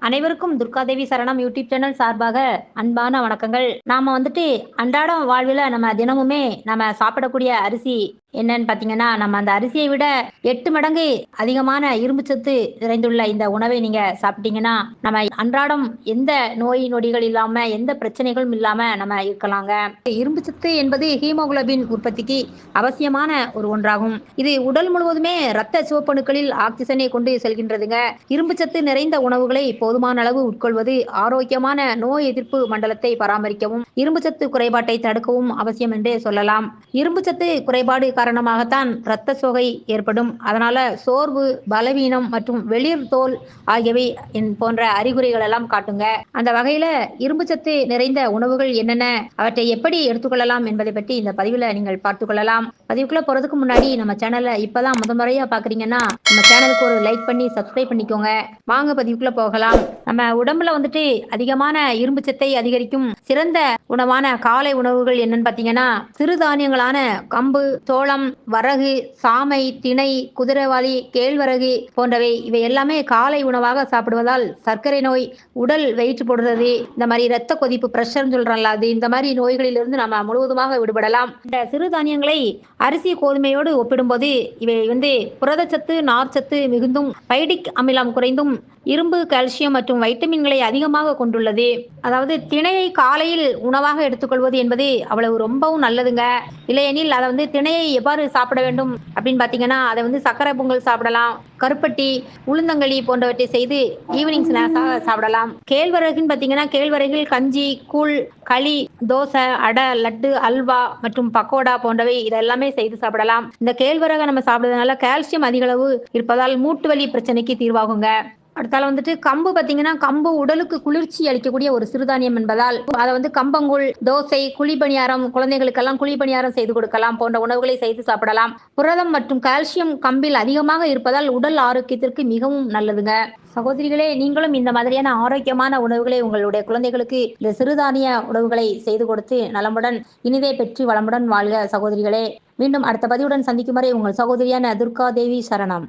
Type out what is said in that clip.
அனைவருக்கும் துர்காதேவி சரணம் YouTube channel சார்பாக அன்பான வணக்கங்கள். நாம வந்துட்டு அன்றாடம் வாழ்வில நம்ம தினமுமே நம்ம சாப்பிடக்கூடிய அரிசி என்னன்னு பார்த்தீங்கன்னா, நம்ம அந்த அரிசியை விட 8 மடங்கு அதிகமான இரும்புச்சத்து நிறைந்துள்ள இந்த உணவை நீங்க சாப்பிட்டீங்கன்னா, நம்ம அன்றாடம் எந்த நோய் நொடிகள் இல்லாம, எந்த பிரச்சனைகளும் இல்லாம நம்ம இருக்கலாங்க. இரும்புச்சத்து என்பது ஹீமோகுளோபின் உற்பத்திக்கு அவசியமான ஒரு ஒன்றாகும். இது உடல் முழுவதுமே இரத்த சிவப்பணுக்களில் ஆக்ஸிஜனை கொண்டு செல்கின்றதுங்க. இரும்புச்சத்து நிறைந்த உணவுகளை போதுமான அளவு உட்கொள்வது ஆரோக்கியமான நோய் எதிர்ப்பு மண்டலத்தை பராமரிக்கவும், இரும்புச்சத்து குறைபாட்டை தடுக்கவும் அவசியம் என்றே சொல்லலாம். இரும்புச்சத்து குறைபாடு காரணமாகத்தான் இரத்த சோகை ஏற்படும். அதனால சோர்வு, பலவீனம் மற்றும் வெளிர் தோல் ஆகியவை போன்ற அறிகுறிகள் எல்லாம் காட்டுங்க. அந்த வகையில இரும்புச்சத்து நிறைந்த உணவுகள் என்னென்ன, அவற்றை எப்படி எடுத்துக்கொள்ளலாம் என்பதை பற்றி இந்த பதிவுல நீங்கள் பார்த்துக் கொள்ளலாம். பதிவுக்குள்ள போறதுக்கு முன்னாடி நம்ம சேனலை இப்பதான் முதன்முறையா பாக்குறீங்கன்னா நம்ம சேனலுக்கு ஒரு லைக் பண்ணி சப்ஸ்கிரைப் பண்ணிக்கோங்க. வாங்க பதிவுக்குள்ள போகலாம். நம்ம உடம்புல வந்துட்டு அதிகமான இரும்புச்சத்தை அதிகரிக்கும் சிறந்த உணவான காலை உணவுகள் என்னன்னு பாத்தீங்கன்னா, சிறுதானியங்களான கம்பு, சோளம், வரகு, சாமை, திணை, குதிரைவாலி, கேழ்வரகு போன்றவை இவை எல்லாமே காலை உணவாக சாப்பிடுவதால் சர்க்கரை நோய், உடல் வெயிட் போடுறது, இந்த மாதிரி ரத்த கொதிப்பு, பிரஷர் சொல்றோம்ல அது, இந்த மாதிரி நோய்களிலிருந்து நம்ம முழுவதுமாக விடுபடலாம். இந்த சிறுதானியங்களை அரிசி கோதுமையோடு ஒப்பிடும்போது இவை புரதச்சத்து, நார்ச்சத்து மிகுந்தும், பைடிக் அமிலம் குறைந்தும், இரும்பு, கால்சியம் மற்றும் வைட்டமின்களை அதிகமாக கொண்டுள்ளது. அதாவது திணையை காலையில் உணவாக எடுத்துக்கொள்வது என்பது அவ்வளவு ரொம்பவும் நல்லதுங்க. இல்லையெனில் அதை திணையை எவ்வாறு சாப்பிட வேண்டும் அப்படின்னு பார்த்தீங்கன்னா, அதை சர்க்கரை பொங்கல் சாப்பிடலாம், கருப்பட்டி, உளுந்தங்களி போன்றவற்றை செய்து ஈவினிங் ஸ்நாக்ஸாக சாப்பிடலாம். கேழ்வரகுன்னு பார்த்தீங்கன்னா, கேழ்வரகில் கஞ்சி, கூழ், களி, தோசை, அடை, லட்டு, அல்வா மற்றும் பக்கோடா போன்றவை இதெல்லாமே செய்து சாப்பிடலாம். இந்த கேழ்வரகை நம்ம சாப்பிடுறதுனால கால்சியம் அதிக அளவு இருப்பதால் மூட்டு வலி பிரச்சனைக்கு தீர்வாகுங்க. அடுத்தால கம்பு பார்த்தீங்கன்னா, கம்பு உடலுக்கு குளிர்ச்சி அளிக்கக்கூடிய ஒரு சிறுதானியம் என்பதால் அதை கம்பங்கூழ், தோசை, குழிப்பணியாரம், குழந்தைகளுக்கெல்லாம் குழிப்பணியாரம் செய்து கொடுக்கலாம் போன்ற உணவுகளை செய்து சாப்பிடலாம். புரதம் மற்றும் கால்சியம் கம்பில் அதிகமாக இருப்பதால் உடல் ஆரோக்கியத்திற்கு மிகவும் நல்லதுங்க. சகோதரிகளே, நீங்களும் இந்த மாதிரியான ஆரோக்கியமான உணவுகளை உங்களுடைய குழந்தைகளுக்கு இந்த சிறுதானிய உணவுகளை செய்து கொடுத்து நலமுடன் இனிதே பெற்று வளமுடன் வாழ்க சகோதரிகளே. மீண்டும் அடுத்த பதிவுடன் சந்திக்கும் வரை உங்கள் சகோதரியான துர்காதேவி சரணம்.